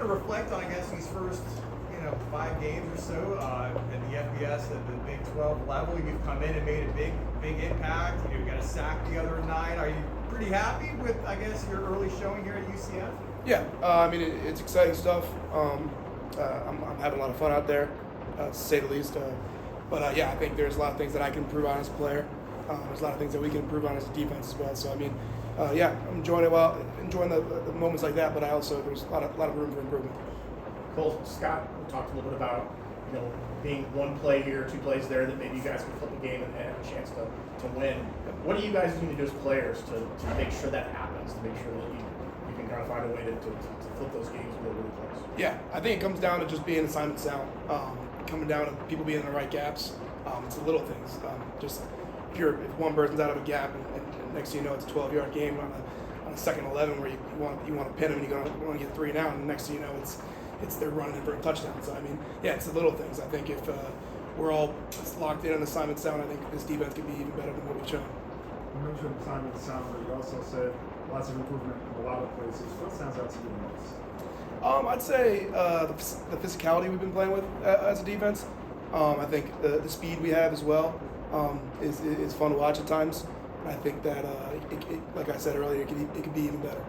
to reflect on, I guess, these first 5 games or so at the FBS at the Big 12 level. You've come in and made a big impact. You got a sack the other night. Are you pretty happy with, I guess, your early showing here at UCF? Yeah, I mean it's exciting stuff. I'm having a lot of fun out there, to say the least. But yeah, I think there's a lot of things that I can improve on as a player. There's a lot of things that we can improve on as a defense as well. So I mean, yeah, I'm enjoying it. Well, enjoying the moments like that. But I also there's a lot of room for improvement. Cole, Scott talked a little bit about being one play here, 2 plays there that maybe you guys can flip a game and have a chance to win. What do you guys need to do as players to make sure that happens? To make sure that you can kind of find a way to flip those games really close? Yeah, I think it comes down to just being assignment sound. Coming down to people being in the right gaps. It's the little things. Just if one person's out of a gap and next thing you know it's a 12-yard game on a 2nd and 11 where you want to pin them and you want to get 3 down, and next thing you know it's they're running in for a touchdown. So I mean, yeah, it's the little things. I think if we're all locked in on assignment sound, I think this defense could be even better than what we've shown. You mentioned assignment sound, but you also said lots of improvement in a lot of places. What stands out to you most? I'd say the physicality we've been playing with as a defense. I think the speed we have as well is fun to watch at times. I think that, like I said earlier, it could be even better.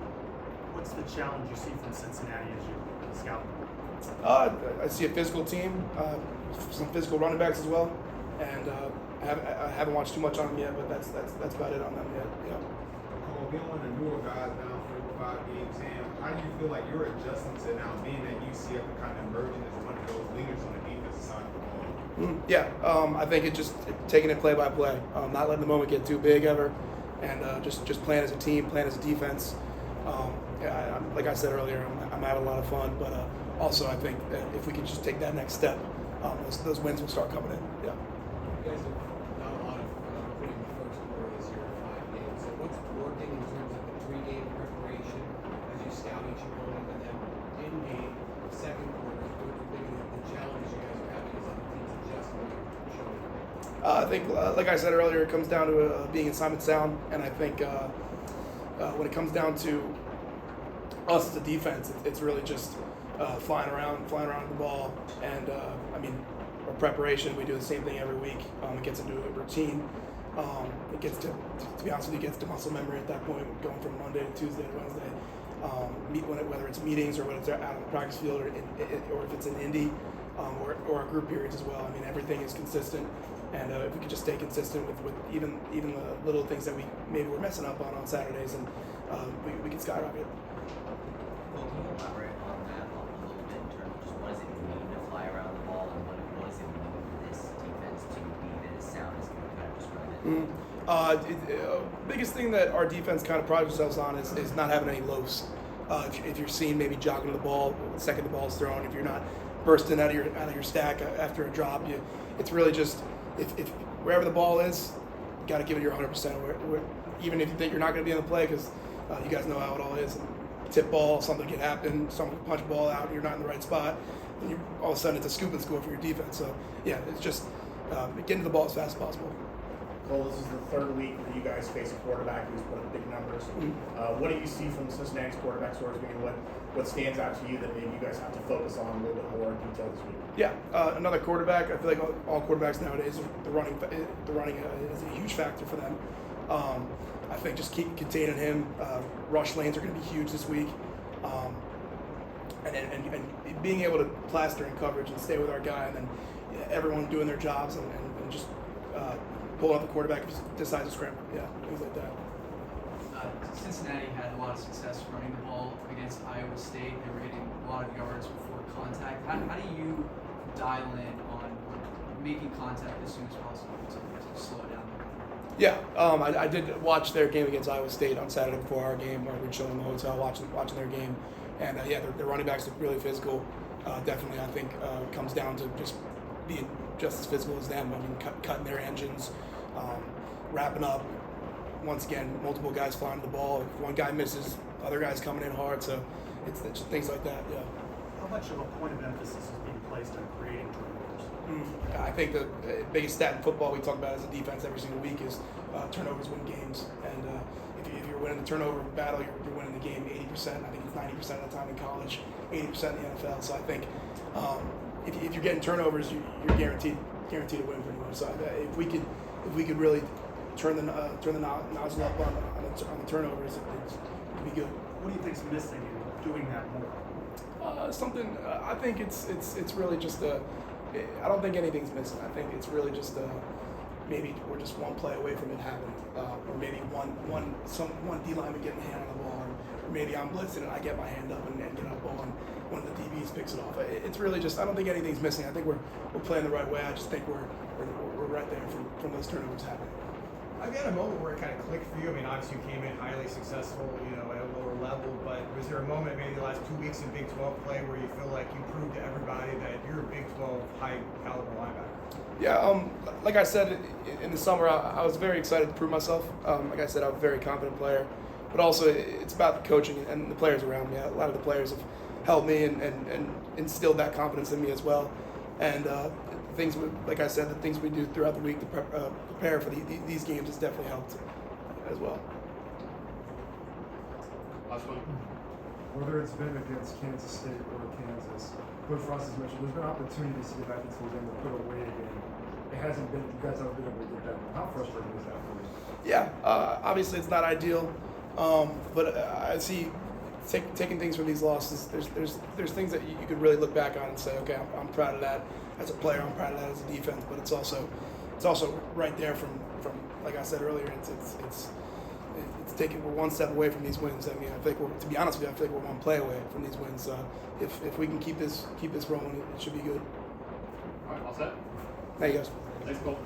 What's the challenge you see from Cincinnati as you scout? I see a physical team, some physical running backs as well, and I haven't watched too much on them yet, but that's about it on them yet. Yeah. Cole, being one of the newer guys now, 4 or 5 games in, how do you feel like you're adjusting to now being at UCF and kind of emerging as one of those leaders on the defensive side of the ball? Yeah, I think it's just taking it play by play, not letting the moment get too big ever, and just playing as a team, playing as a defense. Yeah, like I said earlier, I'm having a lot of fun, but also I think that if we can just take that next step, those wins will start coming in. Yeah. You guys have done a lot of putting the first quarter this year in 5 games. So what's working in terms of the pre-game preparation as you scout each opponent, and then in-game, second quarter, what do you think the challenges you guys are having as other teams adjusting what you're showing? I think, like I said earlier, it comes down to being assignment sound, and I think when it comes down to us as a defense, it's really just flying around the ball, and I mean, our preparation, we do the same thing every week. It gets into a routine. It gets to be honest with you, it gets to muscle memory at that point, going from Monday to Tuesday to Wednesday. Whether it's meetings or whether it's out on the practice field or if it's in Indy or our group periods as well. I mean, everything is consistent, and if we could just stay consistent with even the little things that maybe we're messing up on Saturdays, and we can skyrocket. Well, can you elaborate on that a little bit in terms of just what does it mean to fly around the ball, and what does it mean for this defense to be that as sound as you kind of describe it? Biggest thing that our defense kind of prides themselves on is not having any loafs. If you're seen maybe jogging to the ball the second the ball's thrown, if you're not bursting out of your stack after a drop, it's really just if wherever the ball is, you got to give it your 100%. Even if you think you're not going to be in the play, because you guys know how it all is. Tip ball, something can happen, someone can punch a ball out, and you're not in the right spot, and all of a sudden it's a scoop and score for your defense. So yeah, it's just getting to the ball as fast as possible. Cole, this is the 3rd week where you guys face a quarterback who's put up big numbers. What do you see from Cincinnati's quarterback scores? What stands out to you that maybe you guys have to focus on a little bit more in detail this week? Yeah, another quarterback. I feel like all quarterbacks nowadays, the running is a huge factor for them. I think just keep containing him. Rush lanes are going to be huge this week, and being able to plaster in coverage and stay with our guy, and then everyone doing their jobs and just pull out the quarterback if he decides to scramble. Yeah, things like that. Cincinnati had a lot of success running the ball against Iowa State. They were getting a lot of yards before contact. How do you dial in on making contact as soon as possible to slow it down? Yeah, I did watch their game against Iowa State on Saturday before our game. We were chilling in the hotel watching their game, and yeah, their running backs look really physical. Definitely, I think it comes down to just being just as physical as them. I mean, cutting their engines, wrapping up. Once again, multiple guys flying the ball. If one guy misses, other guys coming in hard. So it's just things like that. Yeah. How much of a point of emphasis is being placed on creating turnovers? I think the biggest stat in football we talk about as a defense every single week is turnovers win games. And if you're winning the turnover battle, you're winning the game 80%. I think it's 90% of the time in college, 80% in the NFL. So I think if you're getting turnovers, you're guaranteed to win pretty much. So if we could really turn the nozzle up on the turnovers, it'd be good. What do you think's missing in doing that more? Something I think it's really just I don't think anything's missing. I think it's really just maybe we're just one play away from it happening, or maybe one D lineman getting a hand on the ball, or maybe I'm blitzing and I get my hand up and get on the ball and one of the DBs picks it off. It's really just I don't think anything's missing. I think we're playing the right way. I just think we're right there from those turnovers happening. Have you had a moment where it kind of clicked for you? I mean, obviously you came in highly successful, at a lower level, but was there a moment maybe the last 2 weeks in Big 12 play where you feel like you proved to everybody that you're a Big 12 high caliber linebacker? Yeah, like I said in the summer, I was very excited to prove myself. Like I said, I'm a very confident player, but also it's about the coaching and the players around me. A lot of the players have helped me and instilled that confidence in me as well. And like I said, the things we do throughout the week to prepare for these games has definitely helped as well. Last one. Whether it's been against Kansas State or Kansas, Coach Frost has mentioned there's been opportunities to get back into a game to put away a game. It hasn't been. You guys haven't been able to get that one. How frustrating is that for you? Yeah, obviously it's not ideal, but I see taking things from these losses. There's things that you could really look back on and say, okay, I'm proud of that as a player. I'm proud of that as a defense. But it's also right there from like I said earlier. It's taking we're one step away from these wins. I mean, I think to be honest with you, I think we're one play away from these wins. If we can keep this rolling, it should be good. All right, all set. Thank you guys. Thanks, Cole.